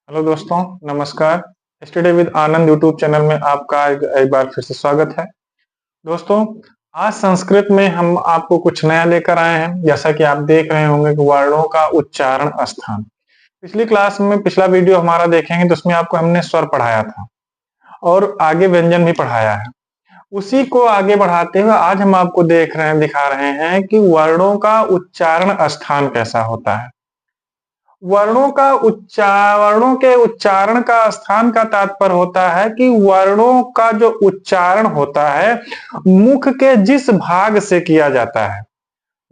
Hello दोस्तों, नमस्कार। Study with Anand YouTube channel में आपका एक बार फिर से स्वागत है। दोस्तों, आज संस्कृत में हम आपको कुछ नया लेकर आए हैं। जैसा कि आप देख रहे होंगे कि वर्णों का उच्चारण स्थान। पिछली क्लास में पिछला वीडियो हमारा देखेंगे तो उसमें आपको हमने स्वर पढ़ाया था और आगे व्यंजन भी पढ़ाया है। उसी को आगे बढ़ाते हुए आज हम आपको दिखा रहे हैं कि वर्णों का उच्चारण स्थान कैसा होता है। वर्णों के उच्चारण का स्थान का तात्पर्य होता है कि वर्णों का जो उच्चारण होता है मुख के जिस भाग से किया जाता है।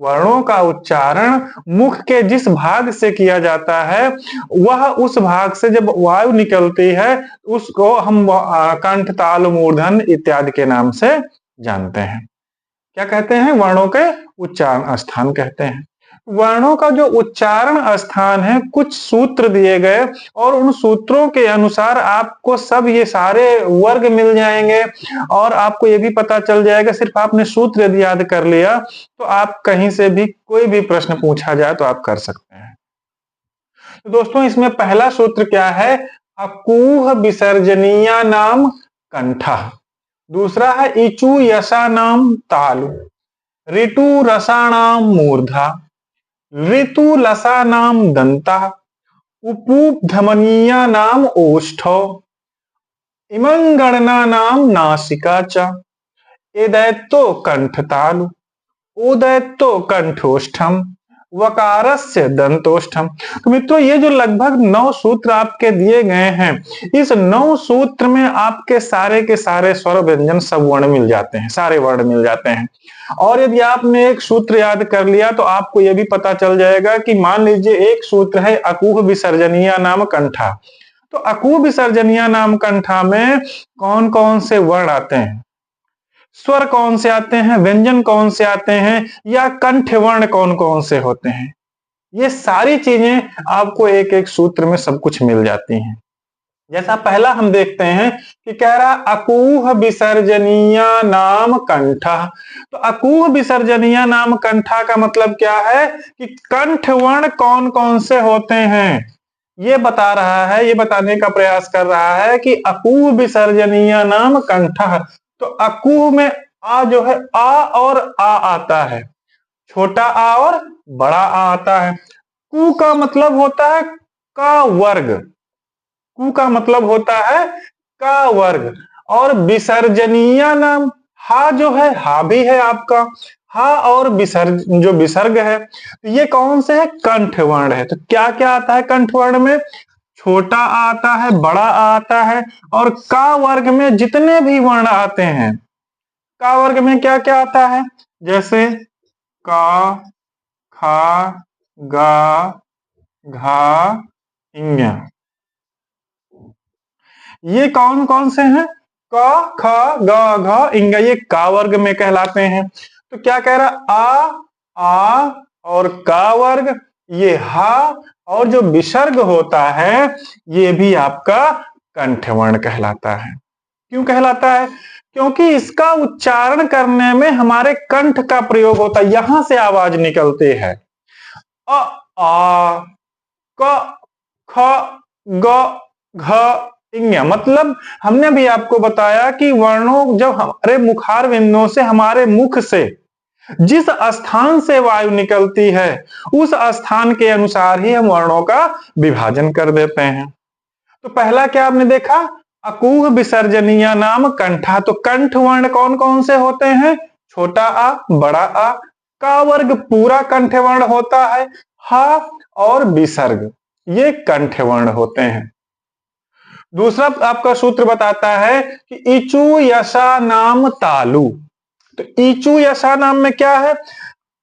वर्णों का उच्चारण मुख के जिस भाग से किया जाता है वह उस भाग से जब वायु निकलती है उसको हम कंठ, ताल, मूर्धन इत्यादि के नाम से जानते हैं। क्या कहते हैं? वर्णों के उच्चारण स्थान कहते हैं। वर्णों का जो उच्चारण स्थान है, कुछ सूत्र दिए गए और उन सूत्रों के अनुसार आपको सब ये सारे वर्ग मिल जाएंगे और आपको ये भी पता चल जाएगा। सिर्फ आपने सूत्र यदि याद कर लिया तो आप कहीं से भी कोई भी प्रश्न पूछा जाए तो आप कर सकते हैं। तो दोस्तों, इसमें पहला सूत्र क्या है? अकूह विसर्जनीया नाम कंठा। दूसरा है इचु यशा नाम तालु। ऋतु रसाणाम मूर्धा। ऋतु लसानाम दंता। उपूप धमनीया नाम ओष्ठो। इमं गणना नाम नासिका च। एदैत्तो कंठतालु। उदैत्तो कंठोष्ठम। वकारस्य दंतोष्ठम। तो मित्रों, ये जो लगभग 9 सूत्र आपके दिए गए हैं, इस 9 सूत्र में आपके सारे के सारे स्वर व्यंजन सब वर्ण मिल जाते हैं, सारे वर्ण मिल जाते हैं। और यदि आपने एक सूत्र याद कर लिया तो आपको यह भी पता चल जाएगा कि मान लीजिए एक सूत्र है अकूह विसर्जनीय नाम कंठा। तो अकूह विसर्जनीय नाम कंठा में कौन कौन से वर्ण आते हैं, स्वर कौन से आते हैं, व्यंजन कौन से आते हैं, या कंठ वर्ण कौन कौन से होते हैं, ये सारी चीजें आपको एक एक सूत्र में सब कुछ मिल जाती हैं। जैसा पहला हम देखते हैं कि कह रहा अकूह विसर्जनीय नाम कंठा। तो अकूह विसर्जनीय नाम कंठा का मतलब क्या है कि कंठ वर्ण कौन कौन से होते हैं, ये बता रहा है, ये बताने का प्रयास कर रहा है कि अकूह विसर्जनीय नाम कंठा। तो अकूह में आ जो है आ और आ आता है, छोटा आ और बड़ा आ आता है। कु का मतलब होता है का वर्ग। कु का मतलब होता है का वर्ग। और विसर्जनीय नाम हा जो है, हा भी है आपका, हा और जो विसर्ग है तो ये कौन से है? कंठ वर्ण है। तो क्या क्या आता है कंठ वर्ण में? छोटा आ आता है, बड़ा आ आता है, और का वर्ग में जितने भी वर्ण आते हैं, का वर्ग में क्या क्या आता है? जैसे का, खा, गा, घा, इंगा। ये कौन कौन से हैं? क, ख, ग, घ, इंगा, ये का वर्ग में कहलाते हैं। तो क्या कह रहा? आ और का वर्ग, ये हा और जो विसर्ग होता है ये भी आपका कंठवर्ण कहलाता है। क्यों कहलाता है? क्योंकि इसका उच्चारण करने में हमारे कंठ का प्रयोग होता है, यहां से आवाज निकलती है। अ, आ, क, ख, ग, घ, इंग। मतलब हमने भी आपको बताया कि वर्णों जब हमारे मुखार बिंदुओं से, हमारे मुख से जिस स्थान से वायु निकलती है उस स्थान के अनुसार ही हम वर्णों का विभाजन कर देते हैं। तो पहला क्या आपने देखा? अकूह विसर्जनीय नाम कंठा। तो कंठ वर्ण कौन कौन से होते हैं? छोटा आ, बड़ा आ। का वर्ग पूरा कंठ वर्ण होता है, हा और विसर्ग, ये कंठ वर्ण होते हैं। दूसरा आपका सूत्र बताता है कि इचु यशा नाम तालु। तो इचु यशा नाम में क्या है?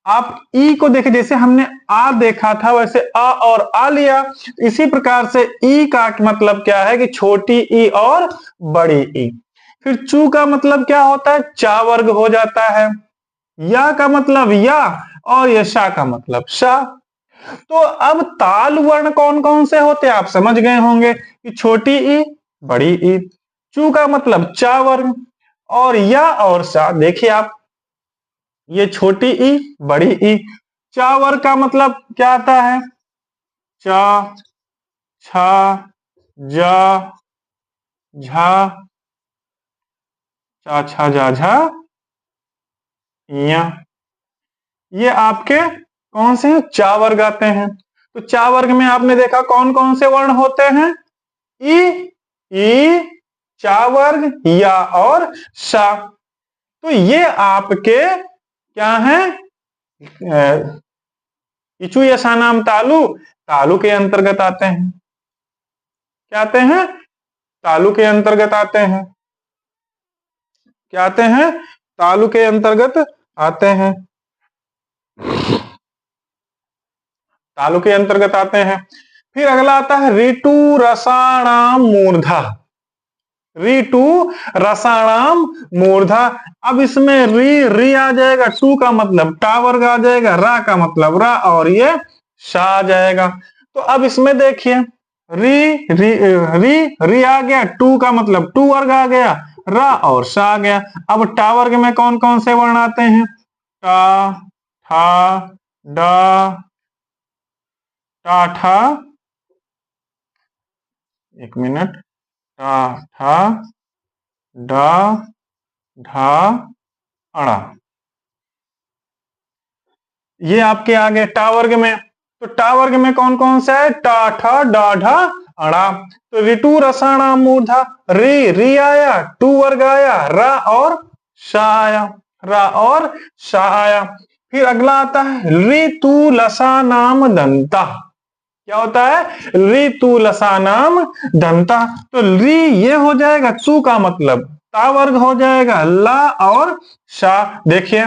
आप ई को देखिए, जैसे हमने आ देखा था वैसे अ और आ लिया। इसी प्रकार से ई का मतलब क्या है कि छोटी ई और बड़ी ई। फिर चू का मतलब क्या होता है? चा वर्ग हो जाता है। या का मतलब या, और यशा का मतलब शा। तो अब ताल वर्ण कौन कौन से होते हैं आप समझ गए होंगे कि छोटी ई, बड़ी ई। चू का मतलब चा वर्ग, और या और सा देखिए आप, ये छोटी ई, बड़ी ई। चा वर्ग का मतलब क्या आता है? चा, छा, जा झा चा छा जा झा या। ये आपके कौन से हैं? चा वर्ग आते हैं। तो चा वर्ग में आपने देखा कौन कौन से वर्ण होते हैं? ई, चा वर्ग, या और शा। तो ये आपके क्या हैं? इचु यशा नाम तालु, तालु के अंतर्गत आते हैं। क्या आते हैं? तालु के अंतर्गत आते हैं। क्या आते हैं? तालु के अंतर्गत आते हैं। तालु के अंतर्गत आते हैं। फिर अगला आता है ऋतु रसाणाम मूर्धा। ऋतु रसाणाम मूर्धा। अब इसमें री आ जाएगा, टू का मतलब टा वर्ग आ जाएगा, रा का मतलब रा, और ये शा आ जाएगा। तो अब इसमें देखिए री री री री आ गया, टू का मतलब टू वर्ग आ गया, रा और शा आ गया। अब टा वर्ग में कौन कौन से वर्ण आते हैं? टा, ठा, डा, टा ठा, एक मिनट, टा ठा, डा, ढा, अड़ा। ये आपके आ गए टा वर्ग में। तो टा वर्ग में कौन कौन सा है? टा ठा डा ढा अड़ा। तो ऋतु रसाणा मूर्धा, री आया, टू वर्ग आया, रा और शा आया, रा और शा आया। फिर अगला आता है ऋतु लसा नाम दंता। क्या होता है? ऋतु लसा नाम दंता। तो री ये हो जाएगा, चू का मतलब ता वर्ग हो जाएगा, ला और शा। देखिए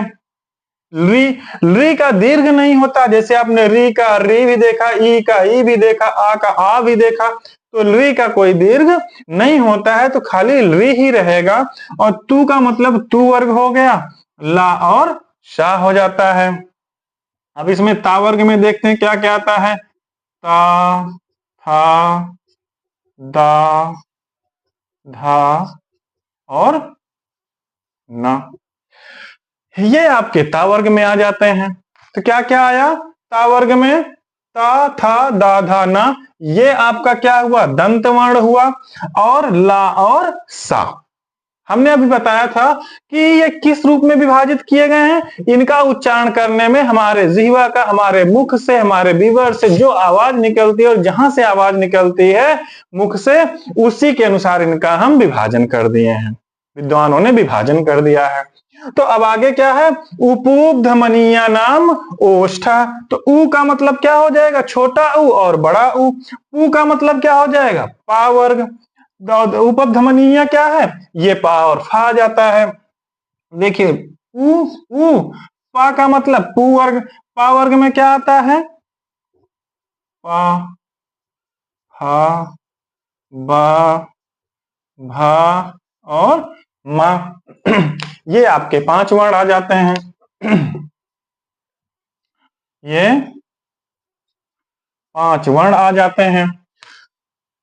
री का दीर्घ नहीं होता, जैसे आपने री का री भी देखा, ई का ई भी देखा, आ का आ भी देखा। तो री का कोई दीर्घ नहीं होता है, तो खाली री ही रहेगा। और तू का मतलब तू वर्ग हो गया, ला और शा हो जाता है। अब इसमें ता वर्ग में देखते हैं क्या क्या आता है। ता, था, दा, धा और ना। ये आपके ता वर्ग में आ जाते हैं। तो क्या क्या आया ता वर्ग में? ता, था, दा, धा, ना। ये आपका क्या हुआ? दंत वर्ण हुआ। और ला और सा हमने अभी बताया था कि ये किस रूप में विभाजित किए गए हैं। इनका उच्चारण करने में हमारे जिह्वा का, हमारे मुख से, हमारे विवर से जो आवाज निकलती है, और जहां से आवाज निकलती है मुख से, उसी के अनुसार इनका हम विभाजन कर दिए हैं। विद्वानों ने विभाजन कर दिया है। तो अब आगे क्या है? उपधमनीय नाम ओष्ठा। तो ऊ का मतलब क्या हो जाएगा? छोटा ऊ और बड़ा ऊ। ऊ का मतलब क्या हो जाएगा? पा वर्ग। उपधमनीय क्या है? ये पा और फा आ जाता है। देखिए ऊ पा का मतलब पू वर्ग। पा वर्ग में क्या आता है? पा, फा, बा, भा और मा। ये आपके 5 वर्ण आ जाते हैं। ये 5 वर्ण आ जाते हैं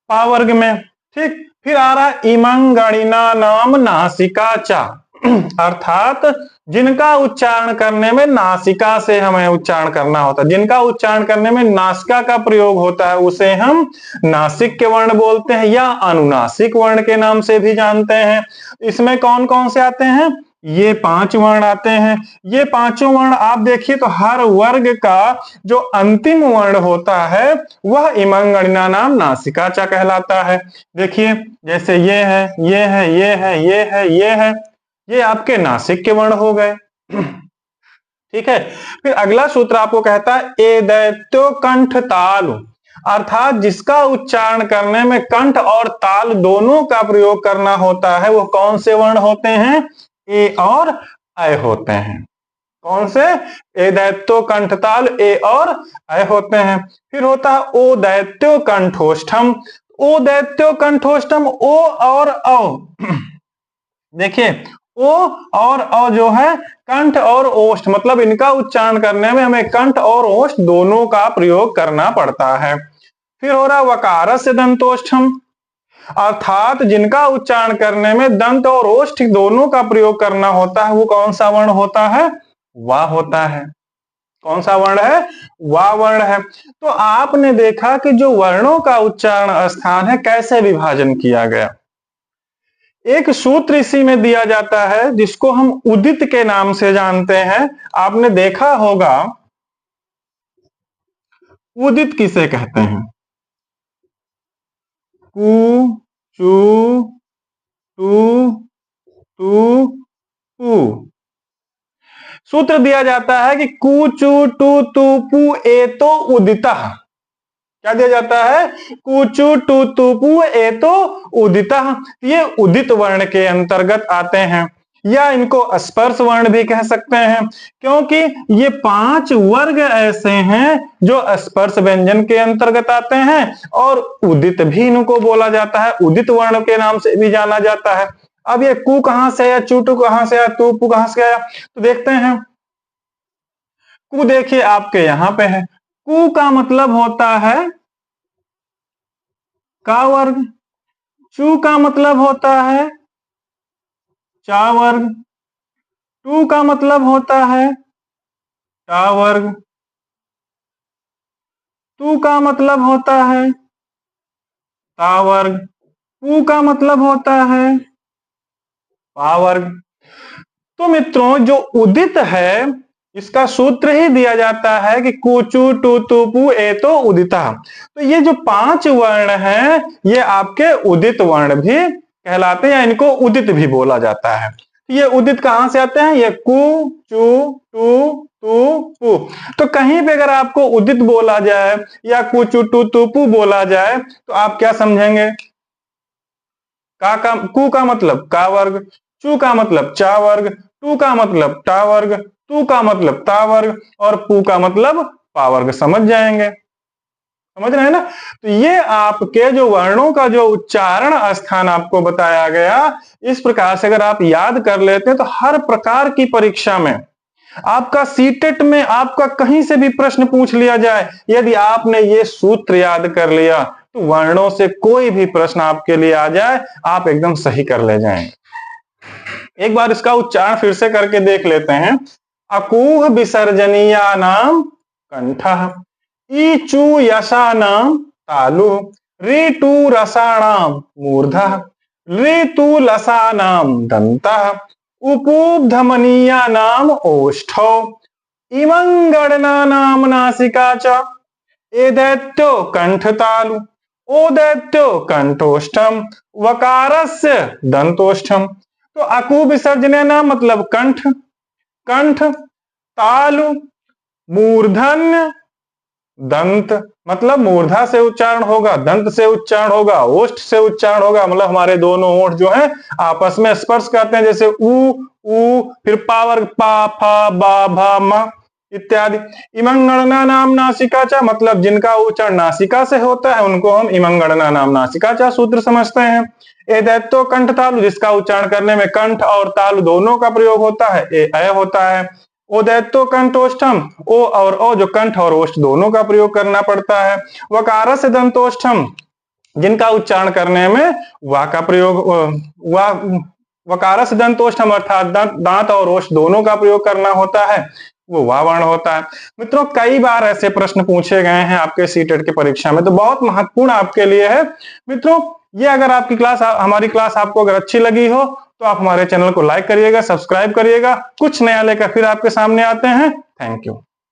पा वर्ग में। ठीक। फिर आ रहा है इमं गणिना नाम नासिका चा। अर्थात जिनका उच्चारण करने में नासिका से हमें उच्चारण करना होता है, जिनका उच्चारण करने में नासिका का प्रयोग होता है, उसे हम नासिक के वर्ण बोलते हैं, या अनुनासिक वर्ण के नाम से भी जानते हैं। इसमें कौन कौन से आते हैं? ये 5 वर्ण आते हैं। ये पांचों वर्ण आप देखिए तो हर वर्ग का जो अंतिम वर्ण होता है वह इमं गणिना नाम नासिका चा कहलाता है। देखिए जैसे ये है, ये है, ये है, ये है, ये है, ये आपके नासिक के वर्ण हो गए। ठीक है। फिर अगला सूत्र आपको कहता है ए दैत्यो कंठ ताल। अर्थात जिसका उच्चारण करने में कंठ और ताल दोनों का प्रयोग करना होता है, वो कौन से वर्ण होते हैं? ए और अय होते हैं। कौन से? ए दैत्यो कंठताल ए और अय होते हैं। फिर होता है ओ दैत्यो कंठोष्ठम। ओ दैत्यो कंठोष्ठम, ओ और औ। देखिए ओ और औ जो है कंठ और ओष्ठ, मतलब इनका उच्चारण करने में हमें कंठ और ओष्ठ दोनों का प्रयोग करना पड़ता है। फिर हो रहा वकार से दंतोष्ठम। अर्थात जिनका उच्चारण करने में दंत और ओष्ठ दोनों का प्रयोग करना होता है, वो कौन सा वर्ण होता है? वाह होता है। कौन सा वर्ण है? वा वर्ण है। तो आपने देखा कि जो वर्णों का उच्चारण स्थान है कैसे विभाजन किया गया। एक सूत्र इसी में दिया जाता है जिसको हम उदित के नाम से जानते हैं। आपने देखा होगा उदित किसे कहते हैं? कु, चू, टू, टू, पू। सूत्र दिया जाता है कि कु, चू, टू, तू, पू ए तो उदितः। क्या दिया जाता है? कु, चू, टू, तू, पू ए तो उदितः। ये उदित वर्ण के अंतर्गत आते हैं, या इनको स्पर्श वर्ण भी कह सकते हैं, क्योंकि ये 5 वर्ग ऐसे हैं जो स्पर्श व्यंजन के अंतर्गत आते हैं और उदित भी इनको बोला जाता है, उदित वर्ण के नाम से भी जाना जाता है। अब ये कु कहां से आया, चू टू कहां से आया, तू पू कहां से आया, तो देखते हैं। कु देखिए आपके यहां पे है। कु का मतलब होता है का वर्ग। चू का मतलब होता है चा वर्ग। टू का मतलब होता है टा वर्ग। टू का मतलब होता है ता वर्ग। पू का मतलब होता है पा वर्ग। तो मित्रों जो उदित है इसका सूत्र ही दिया जाता है कि कुचू टू तू पू ए तो उदिता। तो ये जो 5 वर्ण हैं ये आपके उदित वर्ण भी कहलाते हैं, या इनको उदित भी बोला जाता है। ये उदित कहां से आते हैं? ये कु, चू, टू, तू, पू। तो कहीं पे अगर आपको उदित बोला जाए या कु, चू, टू, तू, पू बोला जाए तो आप क्या समझेंगे? कु का मतलब का वर्ग, चू का मतलब चा वर्ग, टू का मतलब टा वर्ग, तू का मतलब ता वर्ग और पू का मतलब पा वर्ग। समझ जाएंगे, समझ रहे हैं ना। तो ये आपके जो वर्णों का जो उच्चारण स्थान आपको बताया गया, इस प्रकार से अगर आप याद कर लेते हैं तो हर प्रकार की परीक्षा में आपका सीटेट में आपका कहीं से भी प्रश्न पूछ लिया जाए, यदि आपने ये सूत्र याद कर लिया तो वर्णों से कोई भी प्रश्न आपके लिए आ जाए आप एकदम सही कर ले जाएंगे। एक बार इसका उच्चारण फिर से करके देख लेते हैं। अकूह विसर्जनीया नाम कंठः, ईचू यशानाम तालु, ऋतु रसाणाम मूर्धः, ऋतु लसानाम दन्तः, उपूब्धमनीया नाम ओष्ठौ, इमं गणना नाम नासिका च, एदैत्यो कंठतालु, ओदैत्यो कंठोष्ठम, वकारस्य दंतोष्ठम। तो अकू विसर्जने नाम मतलब कंठ, कंठ, तालु, मूर्धन्य, दंत मतलब मूर्धा से उच्चारण होगा, दंत से उच्चारण होगा, ओष्ठ से उच्चारण होगा, मतलब हमारे दोनों ओठ जो है आपस में स्पर्श करते हैं, जैसे ऊ, फिर पावर पा, फा, बा, भा, मा इत्यादि। इमंगणना नाम नासिका चा मतलब जिनका उच्चारण नासिका से होता है उनको हम इमंगणना नाम नासिका चा सूत्र समझते हैं। ए दैत्यो कंठ तालु जिसका उच्चारण करने में कंठ और तालु दोनों का प्रयोग होता है, ए अय होता है। ओ दैत्यो कंठोष्ठम, ओ और ओ जो कंठ और ओष्ठ दोनों का प्रयोग करना पड़ता है। वकार से दंतोष्ठम जिनका उच्चारण करने में वा का प्रयोग, वा वकार से दंतोष्ठम अर्थात दांत और ओष्ठ दोनों का प्रयोग करना होता है, वो वा वर्ण होता है। मित्रों कई बार ऐसे प्रश्न पूछे गए हैं आपके सीटेट की परीक्षा में, तो बहुत महत्वपूर्ण आपके लिए है। मित्रों ये अगर आपकी क्लास हमारी क्लास आपको अगर अच्छी लगी हो तो आप हमारे चैनल को लाइक करिएगा, सब्सक्राइब करिएगा। कुछ नया लेकर फिर आपके सामने आते हैं। Thank you.